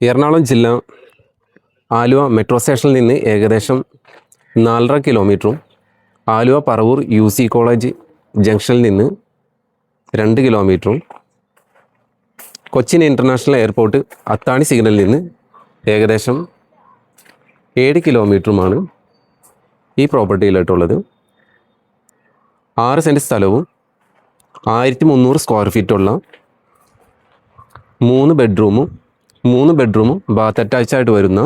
എറണാകുളം ജില്ല ആലുവ മെട്രോ സ്റ്റേഷനിൽ നിന്ന് ഏകദേശം 4.5 കിലോമീറ്ററും ആലുവ പറവൂർ UC കോളേജ് ജംഗ്ഷനിൽ നിന്ന് 2 കിലോമീറ്ററും കൊച്ചിൻ ഇൻ്റർനാഷണൽ എയർപോർട്ട് അത്താണി സിഗ്നലിൽ നിന്ന് ഏകദേശം 7 കിലോമീറ്ററുമാണ് ഈ പ്രോപ്പർട്ടിയിലായിട്ടുള്ളത്. 6 സെൻറ്റ് സ്ഥലവും 1300 സ്ക്വയർ ഫീറ്റുള്ള 3 ബെഡ്റൂമും ബാത്ത് അറ്റാച്ച് ആയിട്ട് വരുന്ന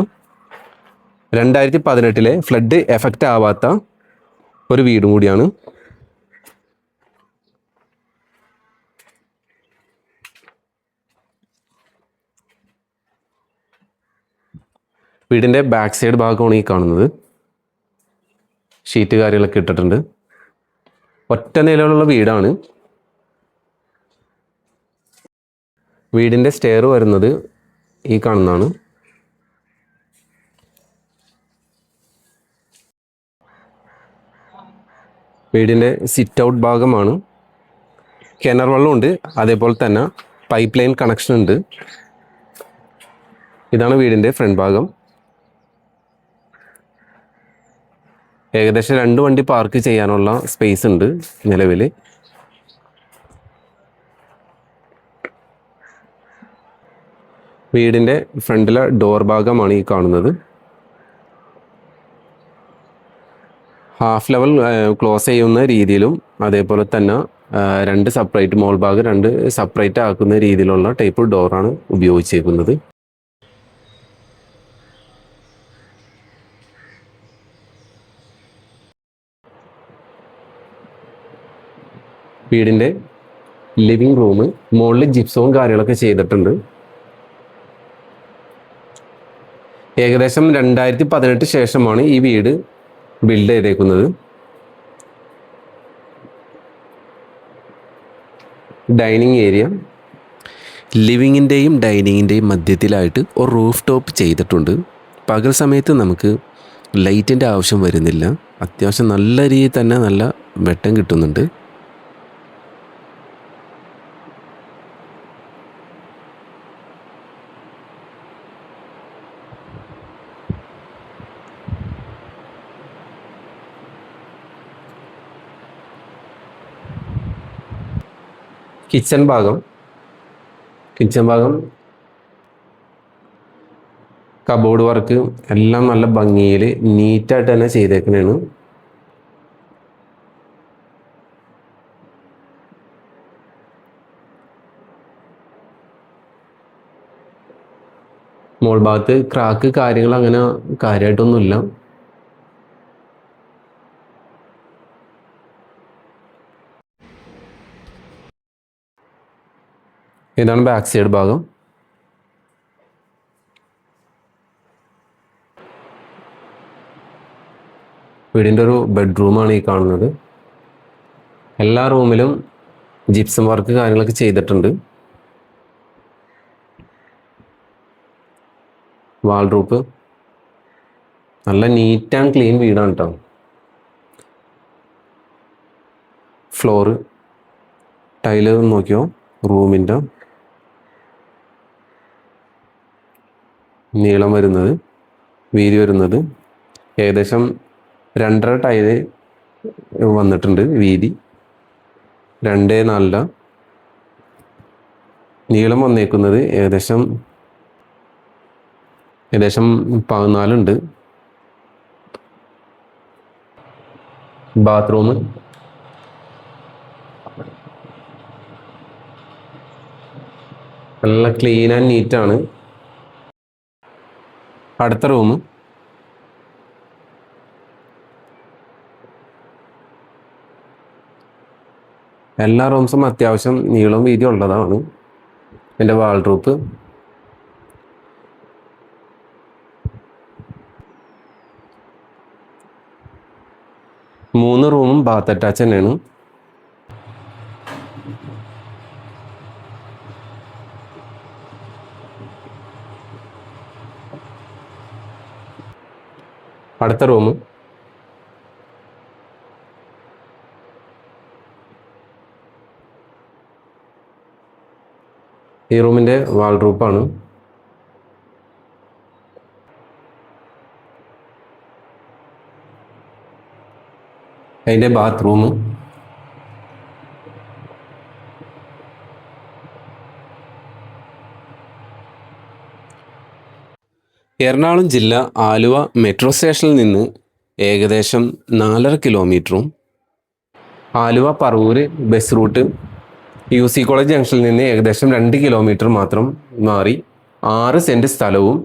2018 ഫ്ലഡ് എഫക്റ്റ് ആവാത്ത ഒരു വീടും കൂടിയാണ്. വീടിൻ്റെ ബാക്ക് സൈഡ് ഭാഗമാണ് ഈ കാണുന്നത്. ഷീറ്റ് കാര്യങ്ങളൊക്കെ ഇട്ടിട്ടുണ്ട്. ഒറ്റ നിലയിലുള്ള വീടാണ്. വീടിൻ്റെ സ്റ്റെയർ വരുന്നത് ഈ കാണുന്നതാണ്. വീടിൻ്റെ സിറ്റ് ഔട്ട് ഭാഗമാണ്. കിണർ വെള്ളമുണ്ട്, അതേപോലെ തന്നെ പൈപ്പ് ലൈൻ കണക്ഷൻ ഉണ്ട്. ഇതാണ് വീടിൻ്റെ ഫ്രണ്ട് ഭാഗം. ഏകദേശം 2 വണ്ടി പാർക്ക് ചെയ്യാനുള്ള സ്പേസ് ഉണ്ട് നിലവിൽ. വീടിൻ്റെ ഫ്രണ്ടിലെ ഡോർ ഭാഗമാണ് ഈ കാണുന്നത്. ഹാഫ് ലെവൽ ക്ലോസ് ചെയ്യുന്ന രീതിയിലും അതേപോലെ തന്നെ 2 സെപ്പറേറ്റ് മോൾ ഭാഗം 2 സെപ്പറേറ്റ് ആക്കുന്ന രീതിയിലുള്ള ടൈപ്പ് ഡോറാണ് ഉപയോഗിച്ചേക്കുന്നത്. വീടിൻ്റെ ലിവിങ് റൂം മുകളിൽ ജിപ്സവും കാര്യങ്ങളൊക്കെ ചെയ്തിട്ടുണ്ട്. ഏകദേശം 2018 ശേഷമാണ് ഈ വീട് ബിൽഡ് ചെയ്തേക്കുന്നത്. ഡൈനിങ് ഏരിയ ലിവിങ്ങിൻ്റെയും ഡൈനിങ്ങിൻ്റെയും മധ്യത്തിലായിട്ട് ഒരു റൂഫ് ടോപ്പ് ചെയ്തിട്ടുണ്ട്. പകൽ സമയത്ത് നമുക്ക് ലൈറ്റിൻ്റെ ആവശ്യം വരുന്നില്ല. അത്യാവശ്യം നല്ല രീതിയിൽ തന്നെ നല്ല വെട്ടം കിട്ടുന്നുണ്ട്. കിച്ചൺ ഭാഗം കബോർഡ് വർക്ക് എല്ലാം നല്ല ഭംഗിയിൽ നീറ്റായിട്ട് തന്നെ ചെയ്തേക്കുന്നതാണ്. മോൾ ഭാഗത്ത് ക്രാക്ക് കാര്യങ്ങൾ അങ്ങനെ കാര്യമായിട്ടൊന്നുമില്ല. ഇതാണ് ബാക്ക് സൈഡ് ഭാഗം. വീടിൻ്റെ ഒരു ബെഡ്റൂമാണ് ഈ കാണുന്നത്. എല്ലാ റൂമിലും ജിപ്സം വർക്ക് കാര്യങ്ങളൊക്കെ ചെയ്തിട്ടുണ്ട്. വാൾഡ്രോപ്പ് നല്ല നീറ്റ് ആൻഡ് ക്ലീൻ വീടാണ് കേട്ടോ. ഫ്ലോറ് ടൈല് നോക്കിയോ, റൂമിൻ്റെ നീളം വരുന്നത്, വീതി വരുന്നത് ഏകദേശം 2.5 ടൈല് വന്നിട്ടുണ്ട്. വീതി 2.4. നീളം വന്നേക്കുന്നത് ഏകദേശം 14 ഉണ്ട്. ബാത്റൂം നല്ല ക്ലീൻ ആൻഡ് നീറ്റാണ്. അടുത്ത റൂം എല്ലാ റൂംസും അത്യാവശ്യം നീളവും വീതി ഉള്ളതാണ്. എൻ്റെ വാൾഡ്രോപ്പ് മൂന്ന് റൂമും ബാത്ത് അറ്റാച്ച് തന്നെയാണ്. അടുത്ത റൂം ഈ റൂമിൻ്റെ വാൾഡ്രോപ്പാണ്. അതിൻ്റെ ബാത്റൂം, എറണാകുളം ജില്ല ആലുവ മെട്രോ സ്റ്റേഷനിൽ നിന്ന് ഏകദേശം 4.5 കിലോമീറ്ററും Aluva Paravur bus route UC college ജംഗ്ഷനിൽ നിന്ന് ഏകദേശം 2 കിലോമീറ്റർ മാത്രം മാറി 6 സെൻറ്റ് സ്ഥലവും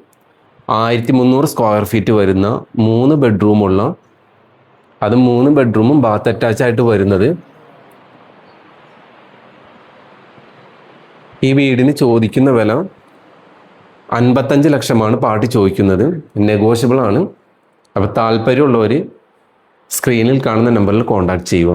1300 സ്ക്വയർ ഫീറ്റ് വരുന്ന 3 ബെഡ്റൂമുള്ള, അത് 3 ബെഡ്റൂമും ബാത്ത് അറ്റാച്ച് ആയിട്ട് വരുന്നത്. ഈ വീടിന് ചോദിക്കുന്ന വില 55 ലക്ഷമാണ് പാർട്ടി ചോദിക്കുന്നത്. നെഗോഷ്യബിൾ ആണ്. അപ്പോൾ താല്പര്യമുള്ളവർ സ്ക്രീനിൽ കാണുന്ന നമ്പറിൽ കോൺടാക്ട് ചെയ്യുക.